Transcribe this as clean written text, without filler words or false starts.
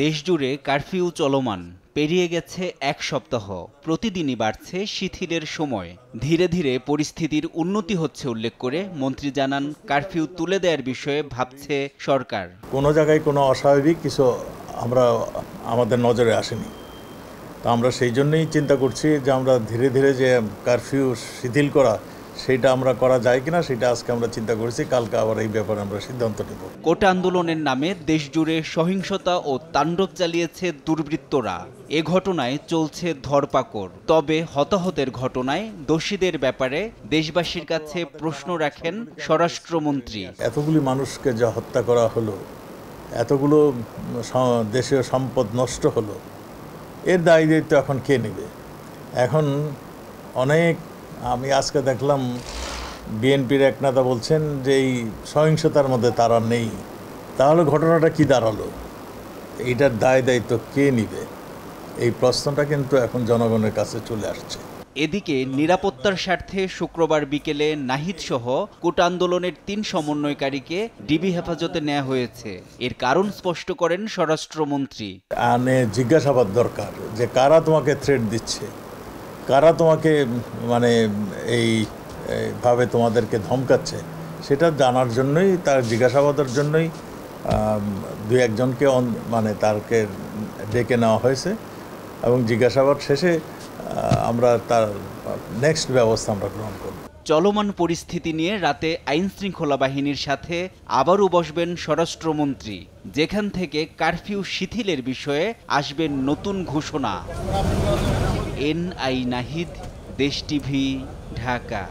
দেশজুড়ে কারফিউ চলমান, পেরিয়ে গেছে এক সপ্তাহ। প্রতিদিনই বাড়ছে শিথিলের সময়। ধীরে ধীরে পরিস্থিতির উন্নতি হচ্ছে উল্লেখ করে মন্ত্রী জানান, কারফিউ তুলে দেওয়ার বিষয়ে ভাবছে সরকার। কোনো জায়গায় কোনো অস্বাভাবিক কিছু আমাদের নজরে আসেনি। তো আমরা সেই জন্যই চিন্তা করছি যে আমরা ধীরে ধীরে যে কারফিউ শিথিল করা, সেটা আমরা করা যায় কিনা সেটা আজকে আমরা চিন্তা করেছি। কালকে আবার এই ব্যাপারে আমরা সিদ্ধান্ত নেব। কোটা আন্দোলনের নামে দেশজুড়ে সহিংসতা ও তাণ্ডব চালিয়েছে দুর্বৃত্তরা। এ ঘটনায় চলছে ধরপাকড়। তবে হতাহতের ঘটনায় দোষীদের ব্যাপারে দেশবাসীর কাছে প্রশ্ন রাখেন স্বরাষ্ট্রমন্ত্রী। এতগুলি মানুষকে যা হত্যা করা হলো, এতগুলো দেশীয় সম্পদ নষ্ট হলো, এর দায় দায়িত্ব এখন কে নেবে? এখন আমি আজকে দেখলাম বিএনপির এক নেতা বলছেন যে এই সহিংসতার মধ্যে তারা নেই। তাহলে ঘটনাটা কি দাঁড়ালো? এইটার দায় দায়িত্ব কে নিবে? এই প্রশ্নটা কিন্তু এখন জনগণের কাছে চলে আসছে। এদিকে নিরাপত্তার স্বার্থে শুক্রবার বিকেলে নাহিদ সহ কোটা আন্দোলনের ৩ সমন্বয়কারীকে ডিবি হেফাজতে নেওয়া হয়েছে। এর কারণ স্পষ্ট করেন স্বরাষ্ট্রমন্ত্রী। জিজ্ঞাসাবাদ দরকার যে কারা তোমাকে থ্রেট দিচ্ছে, কারা তোমাকে এইভাবে তোমাদেরকে ধমকাচ্ছে, সেটা জানার জন্যই, তার জিজ্ঞাসাবাদের জন্যই দুই একজনকে তারকে ডেকে নেওয়া হয়েছে এবং জিজ্ঞাসাবাদ শেষে আমরা তার নেক্সট ব্যবস্থা আমরা গ্রহণ করব। চলমান পরিস্থিতি নিয়ে রাতে আইনশৃঙ্খলা বাহিনীর সাথে আবারও বসবেন স্বরাষ্ট্রমন্ত্রী, যেখান থেকে কারফিউ শিথিলের বিষয়ে আসবে নতুন ঘোষণা। এনআই নাহিদ, দেশ টিভি, ঢাকা।